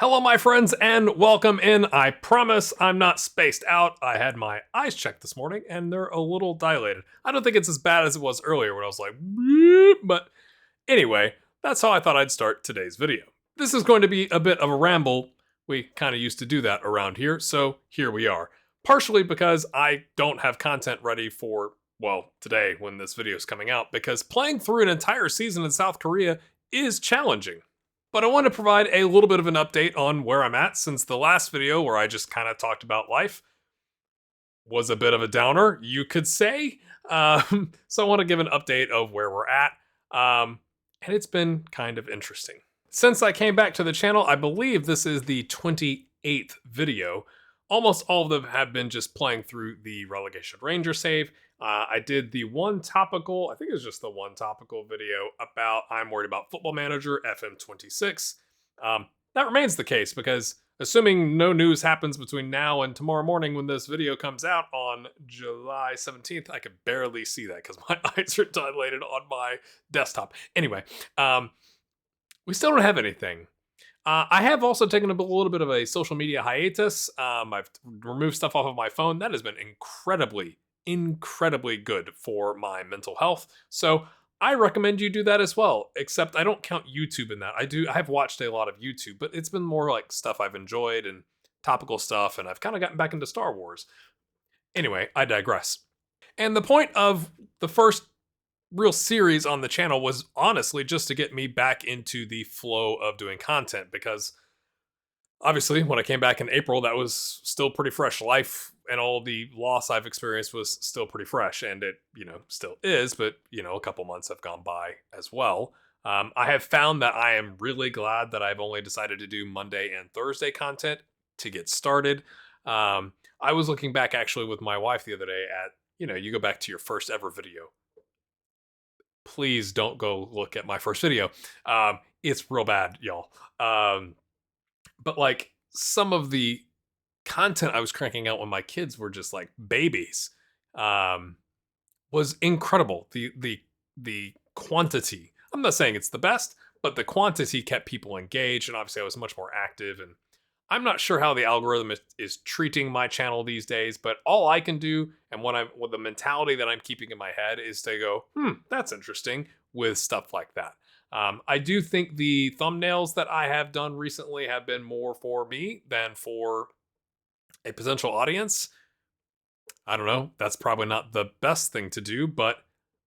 Hello, my friends, and welcome in. I promise I'm not spaced out. I had my eyes checked this morning, and they're a little dilated. I don't think it's as bad as it was earlier when I was like, "Beep," but anyway, that's how I thought I'd start today's video. This is going to be a bit of a ramble. We kind of used to do that around here, so here we are. Partially because I don't have content ready for, well, today when this video is coming out, because playing through an entire season in South Korea is challenging. But I want to provide a little bit of an update on where I'm at, since the last video where I just kind of talked about life was a bit of a downer, you could say. So I want to give an update of where we're at. And it's been kind of interesting. Since I came back to the channel, I believe this is the 28th video. Almost all of them have been just playing through the Relegation Ranger save. I did the one topical, I think it was just the one topical video about I'm worried about Football Manager FM26. That remains the case because assuming no news happens between now and tomorrow morning when this video comes out on July 17th, I could barely see that because my eyes are dilated on my desktop. Anyway, we still don't have anything. I have also taken a little bit of a social media hiatus. I've removed stuff off of my phone. That has been incredibly good for my mental health. So I recommend you do that as well, except I don't count YouTube in that. I have watched a lot of YouTube, but it's been more like stuff I've enjoyed and topical stuff, and I've kind of gotten back into Star Wars. Anyway, I digress. And the point of the first real series on the channel was honestly just to get me back into the flow of doing content, because obviously when I came back in April, that was still pretty fresh. Life and all the loss I've experienced was still pretty fresh, and it, still is, but, a couple months have gone by as well. I have found that I am really glad that I've only decided to do Monday and Thursday content to get started. I was looking back actually with my wife the other day at, you go back to your first ever video. Please don't go look at my first video. It's real bad, y'all. But like some of the content I was cranking out when my kids were just like babies was incredible. The quantity. I'm not saying it's the best, but the quantity kept people engaged, and obviously I was much more active. And I'm not sure how the algorithm is treating my channel these days, but all I can do, and what the mentality that I'm keeping in my head is to go, that's interesting with stuff like that. I do think the thumbnails that I have done recently have been more for me than for a potential audience. I don't know. That's probably not the best thing to do, but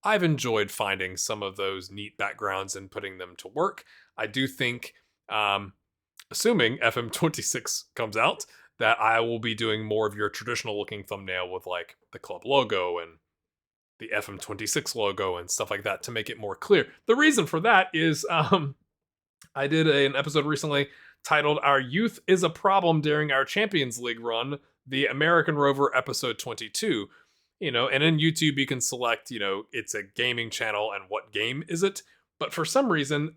I've enjoyed finding some of those neat backgrounds and putting them to work. I do think, assuming FM26 comes out, that I will be doing more of your traditional looking thumbnail with like the club logo and the FM26 logo and stuff like that to make it more clear. The reason for that is I did an episode recently titled Our Youth is a Problem During Our Champions League Run, the American Rover episode 22. And in YouTube you can select, it's a gaming channel and what game is it. But for some reason,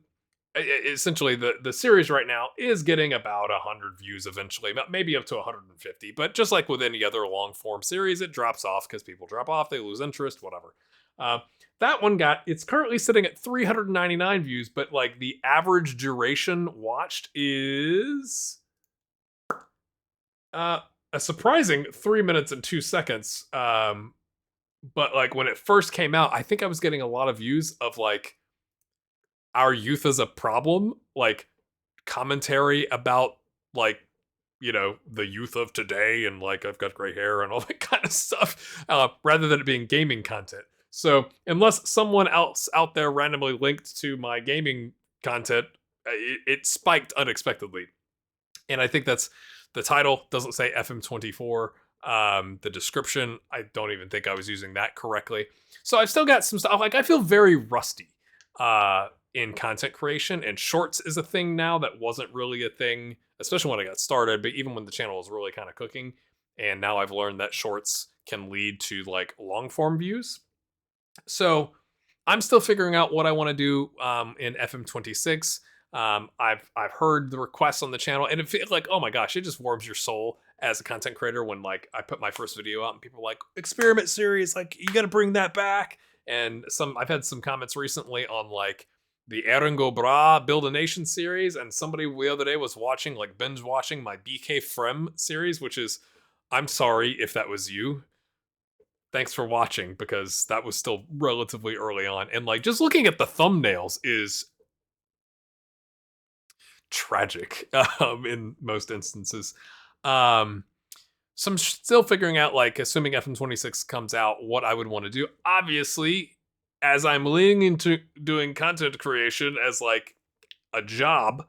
essentially the series right now is getting about 100 views eventually, maybe up to 150. But just like with any other long form series, it drops off because people drop off, they lose interest, whatever. That one it's currently sitting at 399 views, but like the average duration watched is a surprising 3 minutes and 2 seconds. But like when it first came out, I think I was getting a lot of views of like Our Youth is a Problem, like commentary about like, the youth of today, and like I've got gray hair and all that kind of stuff, rather than it being gaming content. So unless someone else out there randomly linked to my gaming content, it spiked unexpectedly. And I think that's the title doesn't say FM24. The description, I don't even think I was using that correctly. So I've still got some stuff. Like I feel very rusty in content creation, and shorts is a thing now that wasn't really a thing, especially when I got started, but even when the channel was really kind of cooking. And now I've learned that shorts can lead to like long form views. So I'm still figuring out what I want to do in FM26. I've heard the requests on the channel, and it feels like, oh my gosh, it just warms your soul as a content creator when like I put my first video out and people are like, experiment series, like you got to bring that back. And I've had some comments recently on like the Eringo Bra Build a Nation series, and somebody the other day was watching, like binge watching my BK Frem series, which is, I'm sorry if that was you. Thanks for watching, because that was still relatively early on. And like just looking at the thumbnails is tragic in most instances. Um, so I'm still figuring out, like, assuming FM26 comes out, what I would want to do. Obviously, as I'm leaning into doing content creation as like a job,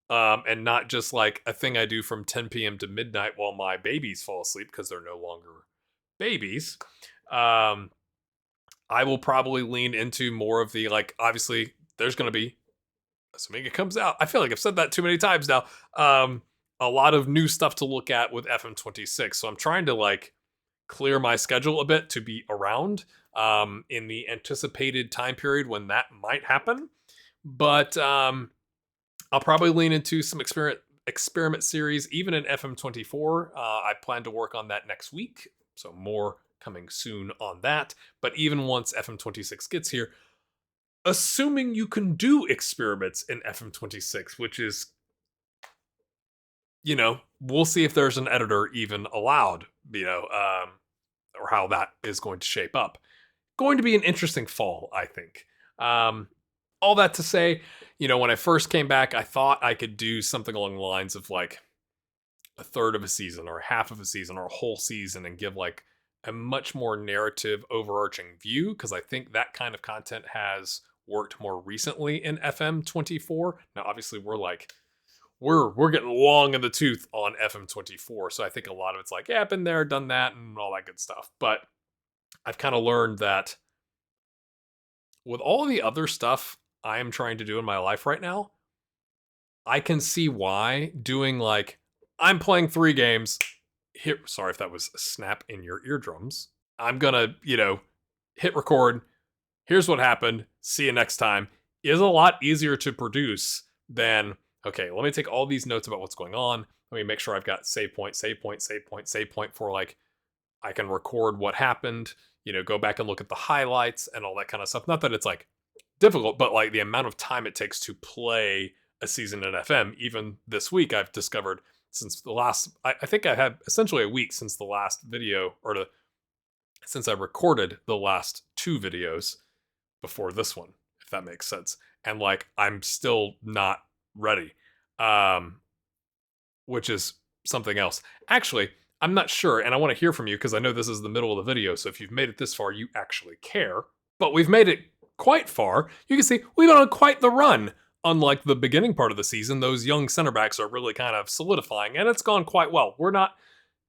and not just like a thing I do from 10 p.m. to midnight while my babies fall asleep because they're no longer babies. Um, I will probably lean into more of the, like, obviously, there's going to be, assuming it comes out, I feel like I've said that too many times now, a lot of new stuff to look at with FM26. So I'm trying to like clear my schedule a bit to be around in the anticipated time period when that might happen. But I'll probably lean into some experiment series, even in FM24. I plan to work on that next week, so more coming soon on that. But even once FM26 gets here, assuming you can do experiments in FM26, which is, we'll see if there's an editor even allowed, or how that is going to shape up. Going to be an interesting fall, I think. All that to say, when I first came back, I thought I could do something along the lines of like a third of a season or half of a season or a whole season and give like a much more narrative overarching view, because I think that kind of content has worked more recently in FM24. Now, obviously, we're getting long in the tooth on FM24, so I think a lot of it's like, yeah, I've been there, done that, and all that good stuff. But I've kind of learned that with all the other stuff I am trying to do in my life right now, I can see why doing like, I'm playing 3 games. Here, sorry if that was a snap in your eardrums. I'm gonna, hit record. Here's what happened. See you next time. Is a lot easier to produce than, okay, let me take all these notes about what's going on. Let me make sure I've got save point, save point, save point, save point for like, I can record what happened, go back and look at the highlights and all that kind of stuff. Not that it's like difficult, but like the amount of time it takes to play a season in FM, even this week, I've discovered since the last, I think I had essentially a week since the last video, since I recorded the last 2 videos before this one, if that makes sense. And like, I'm still not ready, which is something else. Actually, I'm not sure, and I want to hear from you because I know this is the middle of the video, so if you've made it this far, you actually care. But we've made it quite far. You can see we've been on quite the run. Unlike the beginning part of the season, those young center backs are really kind of solidifying, and it's gone quite well. We're not,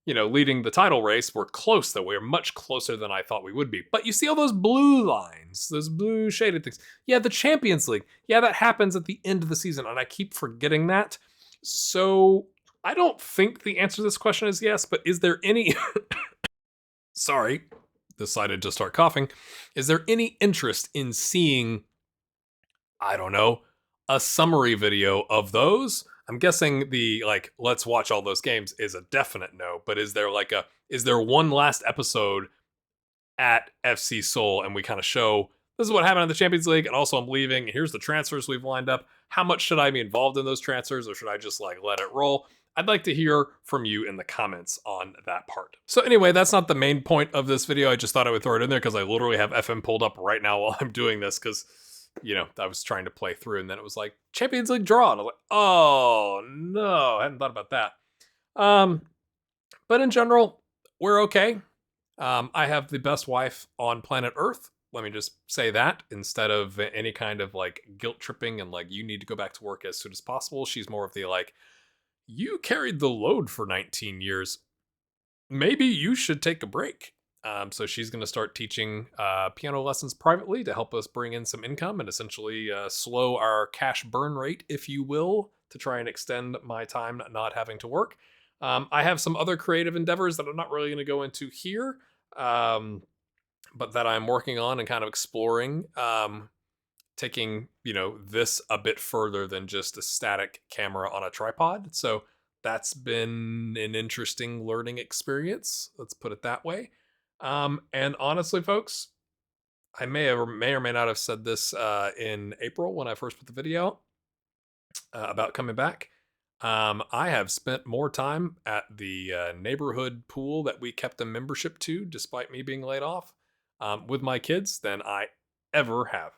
leading the title race. We're close, though. We're much closer than I thought we would be. But you see all those blue lines, those blue shaded things. Yeah, the Champions League. Yeah, that happens at the end of the season, and I keep forgetting that. So I don't think the answer to this question is yes, but is there any... Sorry, decided to start coughing. Is there any interest in seeing, I don't know, a summary video of those? I'm guessing the, like, let's watch all those games is a definite no, but is there one last episode at FC Seoul and we kind of show, this is what happened in the Champions League, and also I'm leaving, and here's the transfers we've lined up. How much should I be involved in those transfers, or should I just like let it roll? I'd like to hear from you in the comments on that part. So anyway, that's not the main point of this video. I just thought I would throw it in there because I literally have FM pulled up right now while I'm doing this, because I was trying to play through, and then it was like, Champions League draw. And I was like, oh, no, I hadn't thought about that. But in general, we're okay. I have the best wife on planet Earth. Let me just say that, instead of any kind of like guilt tripping and like, you need to go back to work as soon as possible. She's more of the like, you carried the load for 19 years. Maybe you should take a break. So she's going to start teaching piano lessons privately to help us bring in some income and essentially slow our cash burn rate, if you will, to try and extend my time not having to work. I have some other creative endeavors that I'm not really going to go into here, but that I'm working on and kind of exploring, taking, this a bit further than just a static camera on a tripod. So that's been an interesting learning experience. Let's put it that way. And honestly, folks, I may or may not have said this in April when I first put the video out about coming back. I have spent more time at the neighborhood pool that we kept a membership to, despite me being laid off, with my kids than I ever have.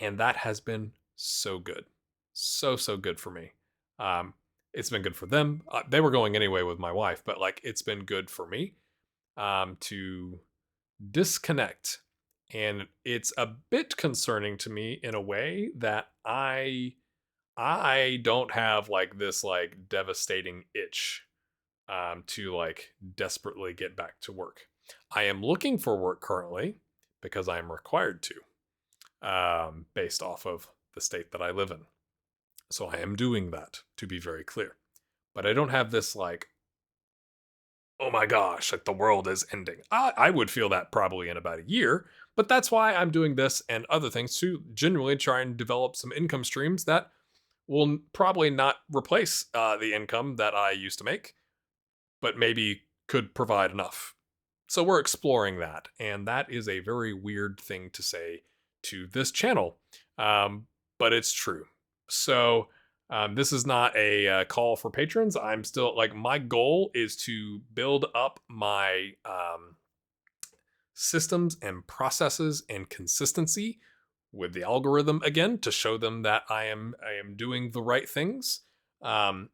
And that has been so good. So good for me. Um, it's been good for them. They were going anyway with my wife, but like it's been good for me to disconnect. And it's a bit concerning to me in a way that I don't have like this like devastating itch to like desperately get back to work. I am looking for work currently because I am required to, based off of the state that I live in. So I am doing that, to be very clear. But I don't have this like, oh my gosh, like the world is ending. I would feel that probably in about a year, but that's why I'm doing this and other things to genuinely try and develop some income streams that will probably not replace the income that I used to make, but maybe could provide enough. So we're exploring that, and that is a very weird thing to say to this channel, um, but it's true. So this is not a call for patrons. I'm still like my goal is to build up my systems and processes and consistency with the algorithm again to show them that I am doing the right things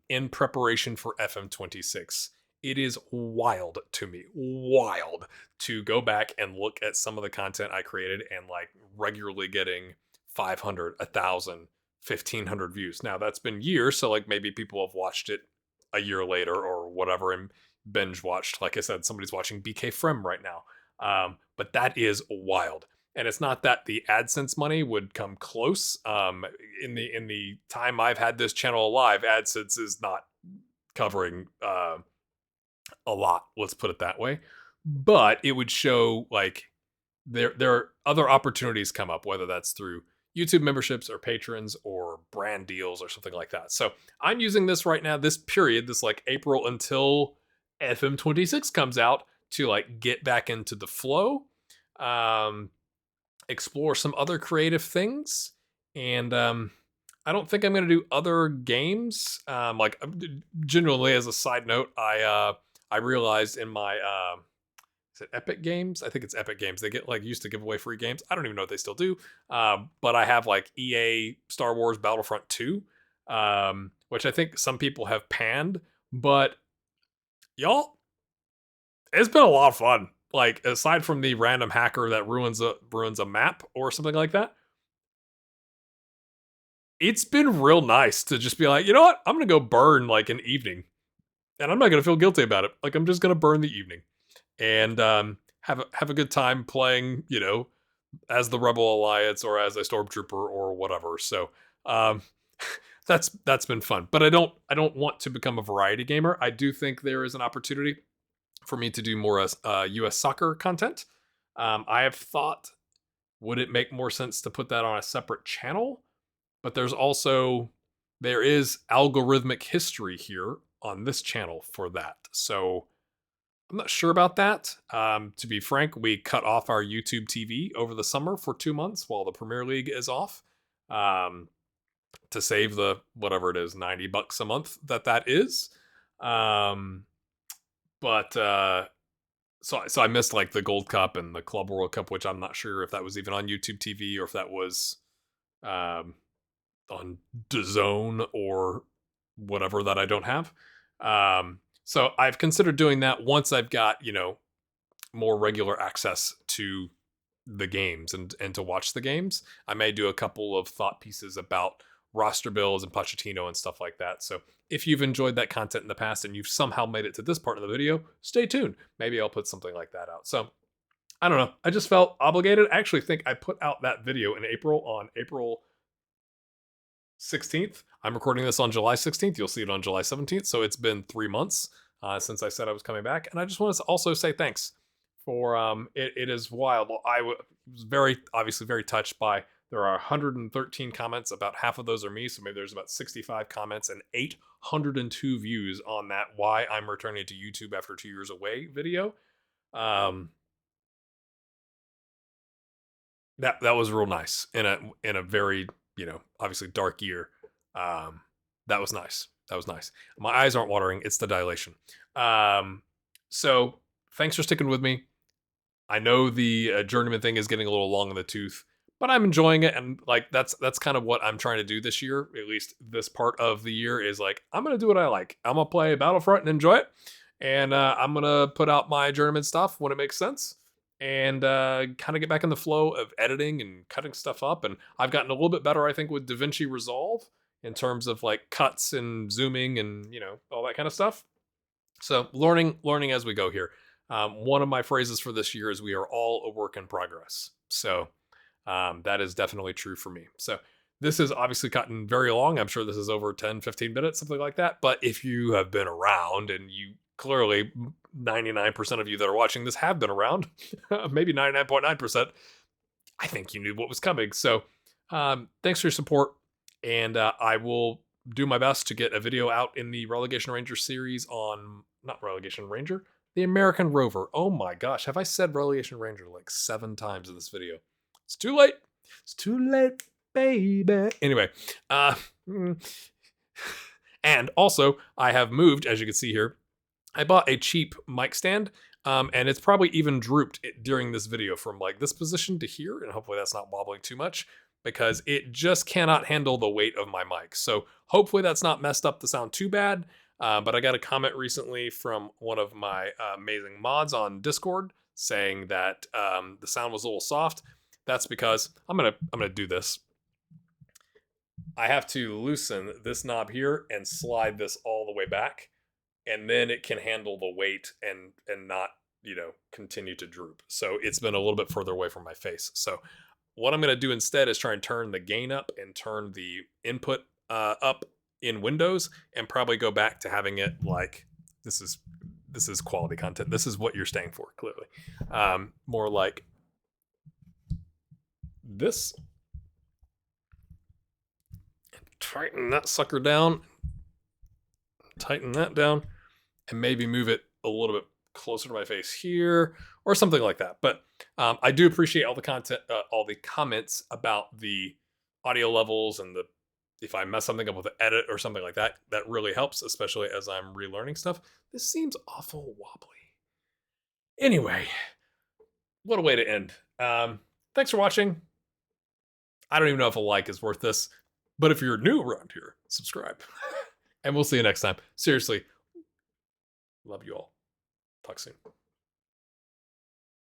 in preparation for FM26. It is wild to me, wild to go back and look at some of the content I created and like regularly getting 500, 1,000, 1,500 views. Now that's been years, so like maybe people have watched it a year later or whatever and binge watched. Like I said, somebody's watching BK Frem right now. But that is wild. And it's not that the AdSense money would come close. In the time I've had this channel alive, AdSense is not covering a lot. Let's put it that way. But it would show like there are other opportunities come up, whether that's through YouTube memberships or patrons or brand deals or something like that. So I'm using this right now, this period, this like April until FM26 comes out to like get back into the flow, um, explore some other creative things, and I don't think I'm gonna do other games. Generally, as a side note, I realized in my is it Epic Games? I think it's Epic Games. They get like used to give away free games. I don't even know if they still do. But I have like EA Star Wars Battlefront 2, which I think some people have panned. But y'all, it's been a lot of fun. Like aside from the random hacker that ruins a map or something like that, it's been real nice to just be like, you know what, I'm gonna go burn like an evening, and I'm not gonna feel guilty about it. Like I'm just gonna burn the evening and have a good time playing, you know, as the Rebel Alliance or as a Stormtrooper or whatever. So um, that's been fun. But I don't want to become a variety gamer. I do think there is an opportunity for me to do more U.S. soccer content. I have thought, would it make more sense to put that on a separate channel? But there is algorithmic history here on this channel for that. So I'm not sure about that. To be frank, we cut off our YouTube TV over the summer for 2 months while the Premier League is off, um, to save the whatever it is, $90 a month that is. Um, but so I missed like the Gold Cup and the Club World Cup, which I'm not sure if that was even on YouTube TV or if that was um, on DAZN or whatever that I don't have. So I've considered doing that once I've got, you know, more regular access to the games and to watch the games. I may do a couple of thought pieces about roster builds and Pochettino and stuff like that. So if you've enjoyed that content in the past and you've somehow made it to this part of the video, stay tuned. Maybe I'll put something like that out. So I don't know. I just felt obligated. I actually think I put out that video in April on April 16th. I'm recording this on July 16th. You'll see it on July 17th. So it's been 3 months since I said I was coming back. And I just wanted to also say thanks for it is wild. I was obviously very touched by, there are 113 comments. About half of those are me. So maybe there's about 65 comments and 802 views on that why I'm returning to YouTube after 2 years away video. Um, That was real nice in a very, obviously dark year. Um, that was nice. That was nice. My eyes aren't watering. It's the dilation. Um, so thanks for sticking with me. I know the journeyman thing is getting a little long in the tooth, but I'm enjoying it, and like that's kind of what I'm trying to do this year. At least this part of the year is like I'm gonna do what I like. I'm gonna play Battlefront and enjoy it, and I'm gonna put out my journeyman stuff when it makes sense, and kind of get back in the flow of editing and cutting stuff up. And I've gotten a little bit better, I think, with DaVinci Resolve in terms of like cuts and zooming and all that kind of stuff. So learning as we go here. One of my phrases for this year is we are all a work in progress. So that is definitely true for me. So this has obviously gotten very long. I'm sure this is over 10, 15 minutes, something like that. But if you have been around, and you clearly 99% of you that are watching this have been around, maybe 99.9%, I think you knew what was coming. So thanks for your support. And I will do my best to get a video out in the Relegation Ranger series on, not Relegation Ranger, the American Rover. Oh my gosh, have I said Relegation Ranger like 7 times in this video? It's too late. It's too late, baby. Anyway, and also I have moved, as you can see here. I bought a cheap mic stand, and it's probably even drooped during this video from like this position to here, and hopefully that's not wobbling too much, because it just cannot handle the weight of my mic. So hopefully that's not messed up the sound too bad. But I got a comment recently from one of my amazing mods on Discord saying that the sound was a little soft. That's because I'm gonna do this. I have to loosen this knob here and slide this all the way back, and then it can handle the weight and not continue to droop. So it's been a little bit further away from my face. So what I'm going to do instead is try and turn the gain up and turn the input up in Windows, and probably go back to having it like this is quality content. This is what you're staying for, clearly. More like this. Tighten that sucker down. Tighten that down, and maybe move it a little bit closer to my face here, or something like that. But I do appreciate all the content, all the comments about the audio levels, and if I mess something up with the edit or something like that. That really helps, especially as I'm relearning stuff. This seems awful wobbly. Anyway, what a way to end. Thanks for watching. I don't even know if a like is worth this, but if you're new around here, subscribe. And we'll see you next time. Seriously, love you all. Talk soon.